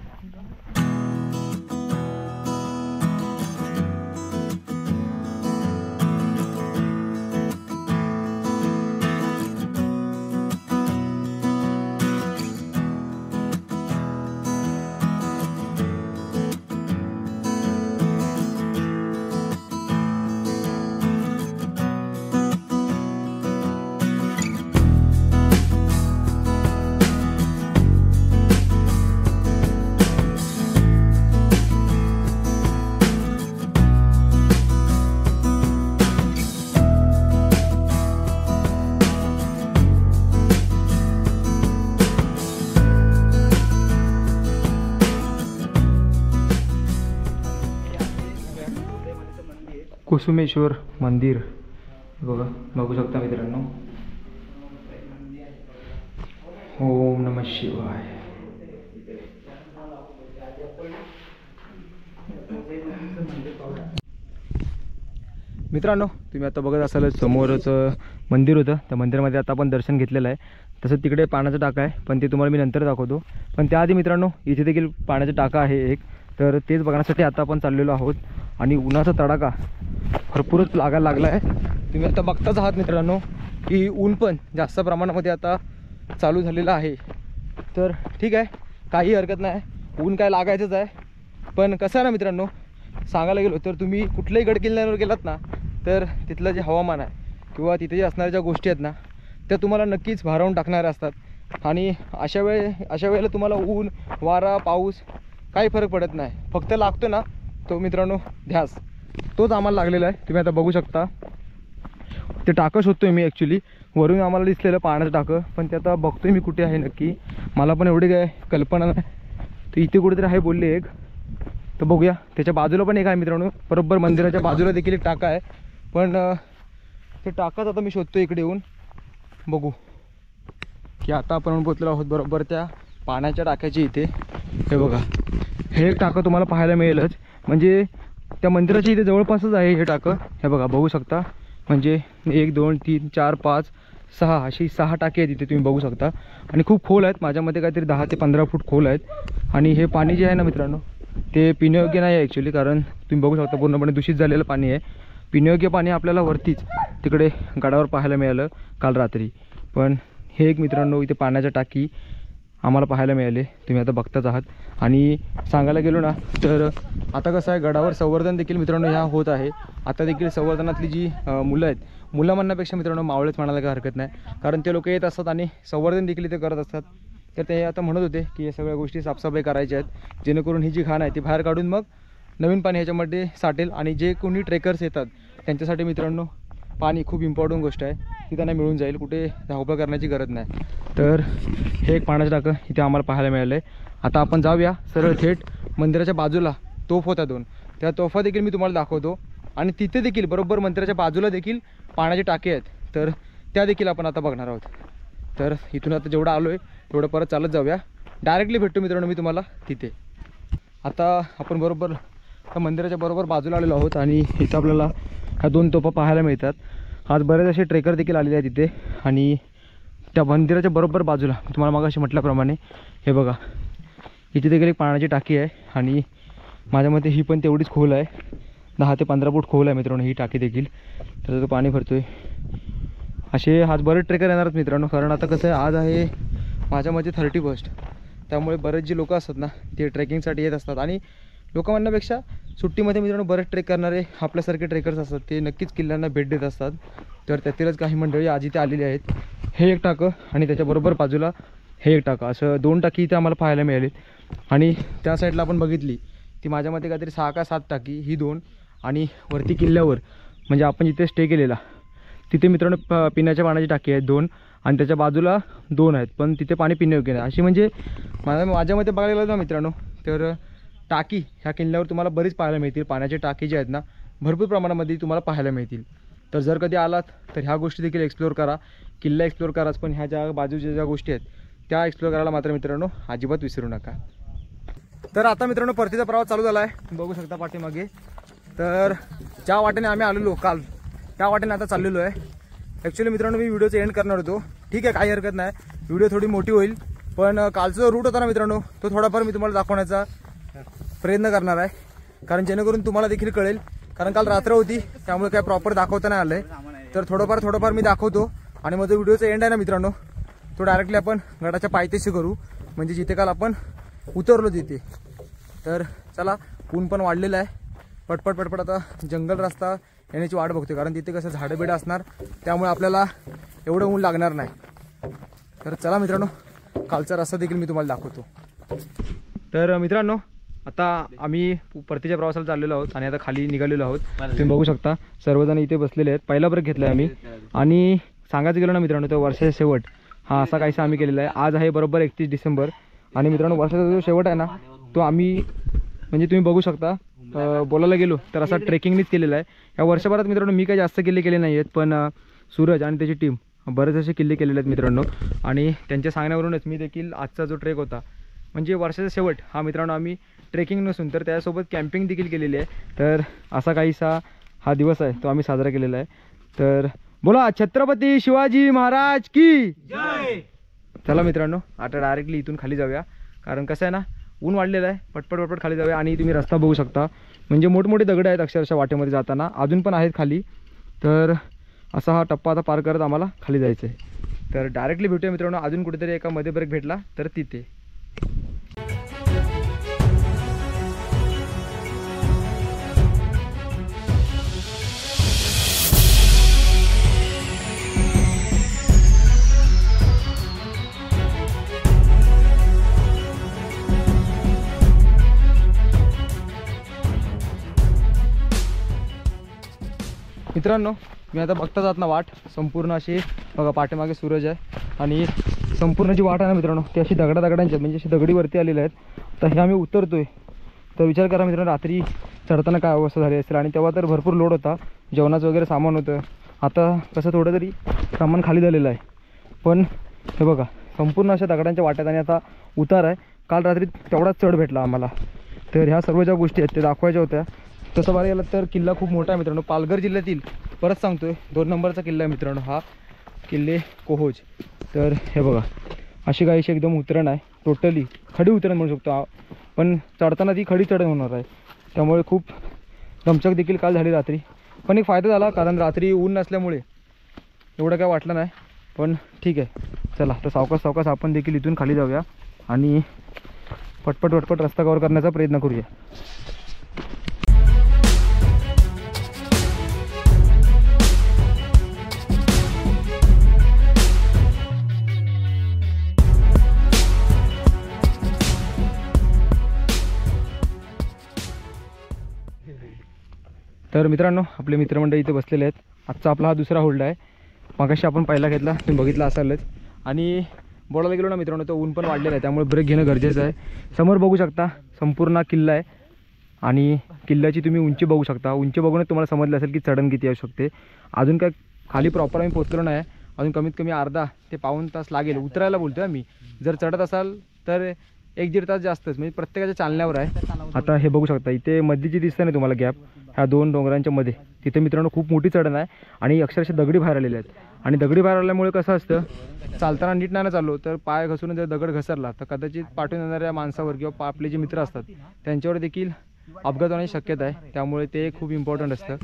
कुसुमेश्वर मंदिर बघा, बघू शकता मित्रांनो. ओम नमः शिवाय. मित्रांनो तुम्ही आता बघत असाल समोरच मंदिर होतं, त्या मंदिरामध्ये आता आपण दर्शन घेतलेलं आहे. तसं तिकडे पाण्याचा टाका आहे, पण ते तुम्हाला मी नंतर दाखवतो. पण त्याआधी मित्रांनो इथे देखील पाण्याचा टाका आहे एक, तर तेच बघण्यासाठी आता आपण चाललेलो आहोत. आणि उन्हाचा तडाखा भरपूरच लागायला लागला आहे. तुम्ही आता बघताच आहात मित्रांनो की ऊन पण जास्त प्रमाणामध्ये आता चालू झालेलं आहे. तर ठीक आहे, काही हरकत नाही, ऊन काय लागायचंच आहे. पण कसं आहे ना मित्रांनो, सांगायला गेलो तर तुम्ही कुठल्याही गडकिल्ल्यांवर गेलात ना, तर तिथलं जे हवामान आहे किंवा तिथे जे असणाऱ्या ज्या गोष्टी आहेत ना, त्या तुम्हाला नक्कीच भारावून टाकणाऱ्या असतात. आणि अशा वेळेला तुम्हाला ऊन, वारा, पाऊस काही फरक पडत नाही. फक्त लागतो ना तो मित्रांनो ध्यास, तोच आम्हाला लागलेला आहे. तुम्ही आता बघू शकता ते टाकं शोधतोय मी. ॲक्च्युली वरून आम्हाला दिसलेलं पाण्याचं टाकं, पण ते आता बघतोय मी कुठे आहे नक्की, मला पण एवढी काय कल्पना नाही. तर इथे कुठेतरी आहे बोलले एक, तर बघूया. त्याच्या बाजूला पण एक आहे मित्रांनो, बरोबर मंदिराच्या बाजूला देखील एक टाका आहे. पण ते टाकाच आता मी शोधतो इकडे येऊन. बघू की आता आपण पोचलो आहोत बरोबर त्या पाण्याच्या टाक्याची इथे. हे बघा, हे एक टाकं तुम्हाला पाहायला मिळेलच, म्हणजे त्या मंदिराच्या इथे जवळपासच आहे हे टाकं. हे बघा, बघू शकता. म्हणजे 1 2 3 4 5 6 अशी 6 टाके आहेत इथे तुम्ही बघू शकता. आणि खूप खोल आहेत, माझ्यामध्ये काहीतरी 10 ते 15 फूट खोल आहेत. आणि हे पाणी जे आहे ना मित्रांनो, ते पिण्यायोग्य नाही आहे ॲक्च्युली, कारण तुम्ही बघू शकता पूर्णपणे दूषित झालेलं पाणी आहे. पिण्यायोग्य पाणी आपल्याला वरतीच तिकडे गडावर पाहायला मिळालं काल रात्री. पण हे एक मित्रांनो इथे पाण्याच्या टाकी आम्हाला पाहायला मिळाले, तुम्ही आता बघताच आहात. आणि सांगायला गेलो ना तर आता कसं आहे, गडावर संवर्धन देखील मित्रांनो ह्या होत आहे. आता देखील संवर्धनातली जी मुलं आहेत, मुलं म्हणण्यापेक्षा मित्रांनो मावळेच म्हणायला काही हरकत नाही, कारण ते लोक येत असतात आणि संवर्धन देखील इथे करत असतात. तर ते आता म्हणत होते की या सगळ्या गोष्टी साफसफाई करायच्या आहेत, जेणेकरून ही जी घाण आहे ती बाहेर काढून मग नवीन पाणी ह्याच्यामध्ये साठेल. आणि जे कोणी ट्रेकर्स येतात त्यांच्यासाठी मित्रांनो पाणी खूप इम्पॉर्टंट गोष्ट आहे, ती त्यांना मिळून जाईल, कुठे धावपळ करण्याची गरज नाही. तर हे एक पाण्याचं टाकं इथे आम्हाला पाहायला मिळालं आहे. आता आपण जाऊया सरळ थेट मंदिराच्या बाजूला तोफ होत्या 2, त्या तोफा देखील मी तुम्हाला दाखवतो. आणि तिथे देखील बरोबर मंदिराच्या बाजूला देखील पाण्याचे टाके आहेत, तर त्या देखील आपण आता बघणार आहोत. तर इथून आता जेवढं आलो आहे तेवढं परत चालत जाऊया, डायरेक्टली भेटतो मित्रांनो मी तुम्हाला तिथे. आता आपण बरोबर त्या मंदिराच्या बरोबर बाजूला आलेलो आहोत आणि इथं आपल्याला ह्या 2 तोफा पाहायला मिळतात. आज बरेच असे ट्रेकर देखील आलेले आहेत तिथे. आणि त्या मंदिराच्या बरोबर बाजूला तुम्हाला मगाशी म्हटल्याप्रमाणे हे बघा, इथे देखील एक पाण्याची टाकी आहे. आणि माझ्या मते ही पण तेवढीच खोल आहे, 10 ते 15 फूट खोल आहे मित्रांनो ही टाकी देखील. तर तो पाणी भरतोय. असे आज बरेच ट्रेकर येणार आहेत मित्रांनो, कारण आता कसं आहे, आज आहे माझ्या मते 31st, त्यामुळे बरेच जे लोक असतात ना ते ट्रेकिंगसाठी येत असतात. आणि लोक म्हणण्यापेक्षा सुट्टीमध्ये मित्रांनो बरेच ट्रेक करणारे आपल्यासारखे ट्रेकर्स असतात, ते नक्कीच किल्ल्यांना भेट देत असतात. तर त्यातीलच काही मंडळी आज इथे आलेली आहेत. हे एक टाकं आणि त्याच्याबरोबर बाजूला हे एक टाकं, असं 2 टाकी इथे आम्हाला पाहायला मिळाली. आणि त्या साईडला आपण बघितली ती माझ्या मते काहीतरी 6 का 7 टाकी, ही 2. आणि वरती किल्ल्यावर म्हणजे आपण जिथे स्टे केलेला तिथे मित्रांनो पिण्याच्या पाण्याची टाकी आहेत 2, आणि त्याच्या बाजूला 2 आहेत, पण तिथे पाणी पिण्यायोग्य नाही. अशी म्हणजे माझ्या मते बघायला गेलं ना मित्रांनो, तर टाकी ह्या किल्ल्यावर तुम्हाला बरीच पाहायला मिळतील. पाण्याची टाकी जी आहेत ना भरपूर प्रमाणामध्ये तुम्हाला पाहायला मिळतील. तर जर कधी आलात तर ह्या गोष्टी देखील एक्सप्लोअर करा. किल्ला एक्सप्लोअर कराच, पण ह्या ज्या बाजूच्या ज्या गोष्टी आहेत त्या एक्सप्लोअर करायला मात्र मित्रांनो अजिबात विसरू नका. तर आता मित्रांनो परतीचा प्रवास चालू झाला आहे, बघू शकता पाठीमागे. तर ज्या वाटेने आम्ही आलेलो काल त्या वाटेने आता चाललेलो आहे. ॲक्च्युली मित्रांनो मी व्हिडिओचं एंड करणार होतो, ठीक आहे काही हरकत नाही, व्हिडिओ थोडी मोठी होईल. पण कालचा जो रूट होता ना मित्रांनो तो थोडाफार मी तुम्हाला दाखवण्याचा प्रयत्न करणार आहे, कारण जेणेकरून तुम्हाला देखील कळेल. कारण काल रात्र होती त्यामुळे काय प्रॉपर दाखवता नाही आलंय. तर थोडंफार मी दाखवतो. आणि मग जो व्हिडिओचा एंड आहे ना मित्रांनो तो डायरेक्टली आपण गडाच्या पायथ्याशी करू, म्हणजे जिथे काल आपण उतरलो तिथे. तर चला, ऊन पण वाढलेलं आहे, पटपट आता जंगल रस्ता येण्याची वाट बघतोय, कारण तिथे कसं झाडं बिडं असणार त्यामुळे आपल्याला एवढं ऊन लागणार नाही. तर चला मित्रांनो, कालचा रस्ता देखील मी तुम्हाला दाखवतो. तर मित्रांनो आता आम्ही परतीच्या प्रवासाला चाललेलो आहोत आणि आता खाली निघालेलो आहोत. तुम्ही बघू शकता सर्वजण इथे बसलेले आहेत. पहिला ब्रेक घेतला आहे आम्ही. आणि सांगायचं गेलं ना मित्रांनो तर वर्षाचा शेवट हा असा काहीसा आम्ही केलेला आहे. आज आहे बरोबर 31 डिसेंबर. आणि मित्रांनो वर्षाचा जो शेवट आहे ना तो आम्ही म्हणजे तुम्ही बघू शकता बोलायला गेलो तर असा ट्रेकिंगनीच केलेला आहे. या वर्षभरात मित्रांनो मी काही जास्त किल्ले केले नाही आहेत, पण सूरज आणि त्याची टीम बरेच असे किल्ले केलेले आहेत मित्रांनो. आणि त्यांच्या सांगण्यावरूनच मी देखील आजचा जो ट्रेक होता म्हणजे वर्षाचा शेवट हा मित्रांनो आम्ही ट्रेकिंग नसून तर त्यासोबत कॅम्पिंग देखील केलेली आहे. तर असा काहीसा हा दिवस आहे तो आम्ही साजरा केलेला आहे. तर बोला छत्रपती शिवाजी महाराज की जय. चला मित्रांनो आता डायरेक्टली इथून खाली जाऊया, कारण कसं आहे ना ऊन वाढलेलं आहे. पटपट पटपट खाली जाऊया. आणि तुम्ही रस्ता बघू शकता, म्हणजे मोठमोठे दगड आहेत अक्षरशः वाटेमध्ये जाताना, अजून पण आहेत खाली. तर असा हा टप्पा आता पार करत आम्हाला खाली जायचं आहे. तर डायरेक्टली भेटूया मित्रांनो अजून कुठेतरी एका मध्ये ब्रेक भेटला तर तिथे. मित्रांनो मी आता बघता जात ना वाट संपूर्ण अशी बघा, पाठीमागे सूरज आहे आणि संपूर्ण जी वाट आहे ना मित्रांनो ती अशी दगडांची म्हणजे अशी दगडीवरती आलेली आहेत. तर हे आम्ही उतरतोय. तर विचार करा मित्रांनो रात्री चढताना काय अवस्था झाली असेल. आणि तेव्हा तर भरपूर लोड होता, जेवणाचं वगैरे सामान होतं. आता कसं थोडं तरी सामान खाली झालेलं आहे, पण हे बघा संपूर्ण अशा दगडांच्या वाट्यात आणि आता उतार आहे. काल रात्री तेवढाच चढ भेटला आम्हाला. तर ह्या सर्व ज्या गोष्टी आहेत ते दाखवायच्या होत्या. तसं बघायला गेलं तर किल्ला खूप मोठा आहे मित्रांनो. पालघर जिल्ह्यातील परत सांगतोय 2 नंबरचा किल्ला आहे मित्रांनो हा किल्ले कोहोज. तर हे बघा अशी काहीशी एकदम उतरण आहे, टोटली खडी उतरण म्हणू शकतो, पण चढताना ती खडी चढण होणार आहे. त्यामुळे खूप दमछाक देखील काल झाली रात्री. पण एक फायदा झाला, कारण रात्री ऊन नसल्यामुळे एवढं काय वाटलं नाही. पण ठीक आहे, चला तर सावकाश आपण देखील इथून खाली जाऊया आणि पटपट रस्ता कव्हर करण्याचा प्रयत्न करूया. तर मित्रांनो आपले मित्रमंडळी इथे बसलेले आहेत. आजचा आपला हा दुसरा होल्ड आहे. मागाशी आपण पहिला घेतला, तुम्ही बघितला असालच. आणि बोलायला गेलो ना मित्रांनो तर ऊन पण वाढलेलं आहे, त्यामुळे ब्रेक घेणं गरजेचं आहे. समोर बघू शकता संपूर्ण किल्ला आहे आणि किल्ल्याची तुम्ही उंची बघू शकता. उंची बघूनच तुम्हाला समजलं असेल की चढण किती असू शकते. अजून काय खाली प्रॉपर आम्ही पोचलो नाही, अजून कमीत कमी अर्धा ते पाऊण तास लागेल उतरायला बोलतोय आम्ही. जर चढत असाल तर 1-1.5 तास जास्तच, म्हणजे प्रत्येकाच्या चालण्यावर आहे. आता हे बघू शकता इथे मध्ये जी दिसतं ना तुम्हाला गॅप, ह्या 2 डोंगरांच्या मध्ये, तिथे मित्रांनो खूप मोठी चढण आहे आणि अक्षरशः दगडी बाहेर आलेले आहेत. आणि दगडी बाहेर आल्यामुळे कसं असतं, चालताना नीट नाही चाललो तर पाय घसरून जर दगड घसरला तर कदाचित पाठवून येणाऱ्या माणसावर किंवा आपले जे मित्र असतात त्यांच्यावर देखील अपघात होण्याची शक्यता आहे. त्यामुळे ते खूप इम्पॉर्टंट असतं.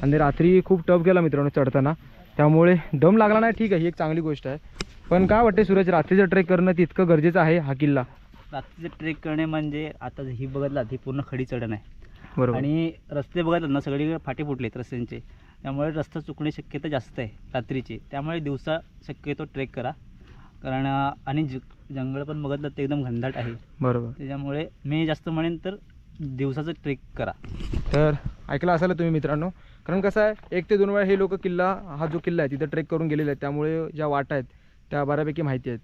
आणि रात्री खूप टफ गेला मित्रांनो चढताना, त्यामुळे दम लागला नाही, ठीक आहे ही एक चांगली गोष्ट आहे. पण काय वाटते सूरज, रात्रीचं ट्रेक करणं तितकं गरजेचं आहे हा किल्ला? रात्रीचं ट्रेक करणे म्हणजे आता ही बघितला ही पूर्ण खडी चढण आहे, बरोबर. आणि रस्ते बघितलं ना सगळीकडे फाटे फुटलेत रस्त्यांचे, त्यामुळे रस्ता चुकण्याची शक्यता जास्त आहे रात्रीची. त्यामुळे दिवसा शक्यतो ट्रेक करा, कारण आणि जंगल पण बघितलं ते एकदम घनदाट आहे, बरोबर. त्याच्यामुळे मी जास्त म्हणेन तर दिवसाचं ट्रेक करा. तर ऐकलं असाल तुम्ही मित्रांनो, कारण कसं आहे 1 ते 2 वेळा हे लोक किल्ला, हा जो किल्ला आहे तिथं ट्रेक करून गेलेले आहेत, त्यामुळे ज्या वाटा आहेत त्या बऱ्यापैकी माहिती आहेत.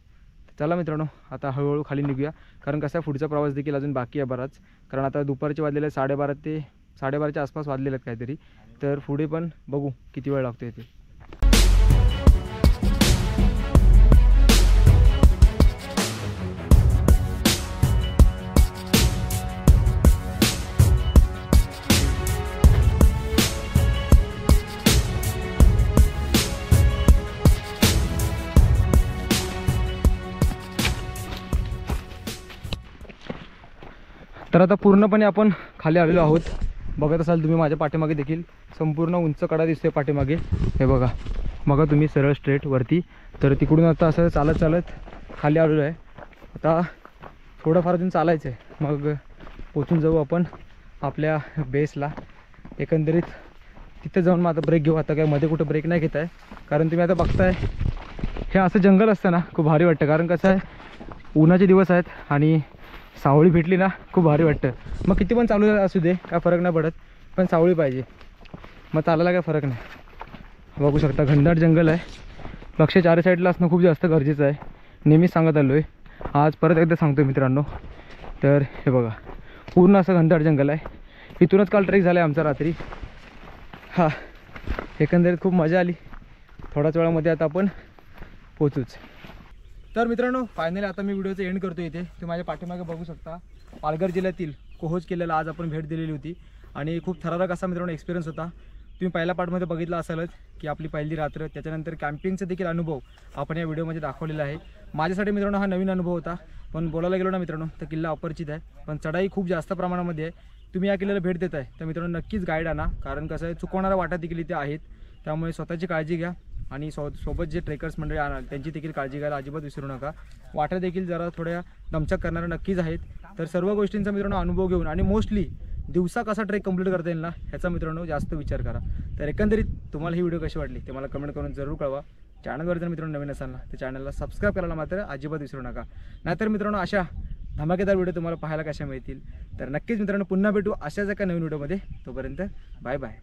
चला मित्रांनो आता हळूहळू खाली निघूया, कारण कसं आहे पुढचा प्रवास देखील अजून बाकी आहे बराच. कारण आता दुपारचे वाजलेले 12:30 ते 12:30च्या आसपास वाजलेले आहेत काहीतरी. तर पुढे पण बघू किती वेळ लागतो इथे. तर आता पूर्णपणे आपण खाली आलेलो आहोत. बघत असाल तुम्ही माझ्या पाठीमागे देखील संपूर्ण उंच कडा दिसतोय पाठीमागे, हे बघा. बघा तुम्ही सरळ स्ट्रेट वरती. तर तिकडून आता असं चालत खाली आलेलो आहे. आता थोडंफार अजून चालायचं आहे, मग पोचून जाऊ आपण आपल्या बेसला. एकंदरीत तिथे जाऊन मग आता ब्रेक घेऊ. आता काय मध्ये कुठं ब्रेक नाही घेत आहे, कारण तुम्ही आता बघताय हे असं जंगल असतं ना खूप भारी वाटतं. कारण कसं आहे उन्हाचे दिवस आहेत आणि सावळी भेटली ना खूप भारी वाटतं. मग किती पण चालू असू दे काय फरक नाही पडत, पण सावळी पाहिजे, मग चालायला काय फरक नाही. बघू शकता घनदाट जंगल आहे. लक्ष 4 साईडला असणं खूप जास्त गरजेचं आहे, नेहमीच सांगत आलो आहे, आज परत एकदा सांगतो मित्रांनो. तर हे बघा पूर्ण असं घनदाट जंगल आहे. इथूनच काल ट्रेक झाला आहे आमचा रात्री. हा एकंदरीत खूप मजा आली. थोड्याच वेळामध्ये आता आपण पोचूच. तर मित्रांनो फायनली आता मी व्हिडिओचं एंड करतो इथे. तुम्ही माझ्या पाठीमागे बघू शकता पालघर जिल्ह्यातील कोहोज किल्ल्याला आज आपण भेट दिलेली होती आणि खूप थरारक असा मित्रांनो एक्सपिरियन्स होता. तुम्ही पहिल्या पार्टमध्ये बघितलं असालच की आपली पहिली रात्र, त्याच्यानंतर कॅम्पिंगचा देखील अनुभव आपण या व्हिडिओमध्ये दाखवलेला आहे. माझ्यासाठी मित्रांनो हा नवीन अनुभव होता, पण बोलायला गेलो ना मित्रांनो तर किल्ला अपरिचित आहे, पण चढाई खूप जास्त प्रमाणामध्ये आहे. तुम्ही या किल्ल्याला भेट देताय तर मित्रांनो नक्कीच गाईड आणा, कारण कसं आहे चुकवणाऱ्या वाटा देखील इथे आहेत. त्यामुळे स्वतःची काळजी घ्या आणि सोबत जे ट्रेकर्स मंडळी आणाल त्यांची देखील काळजी घ्यायला अजिबात विसरू नका. वाटा देखील जरा थोड्या दमछाक करणाऱ्या नक्कीच आहेत. तर सर्व गोष्टींचा मित्रांनो अनुभव घेऊन आणि मोस्टली दिवसा कसा ट्रेक कंप्लीट करता येईल ना ह्याचा मित्रांनो जास्त विचार करा. तर एकंदरीत तुम्हाला ही व्हिडिओ कशी वाटली ते मला कमेंट करून जरूर कळवा. चॅनलवर जर मित्रांनो नवीन असाल ना तर चॅनलला सबस्क्राईब करायला मात्र अजिबात विसरू नका. नाहीतर मित्रांनो अशा धमाकेदार व्हिडिओ तुम्हाला पाहायला कशा मिळतील. तर नक्कीच मित्रांनो पुन्हा भेटू अशाच एका नवीन व्हिडिओमध्ये. तोपर्यंत बाय बाय.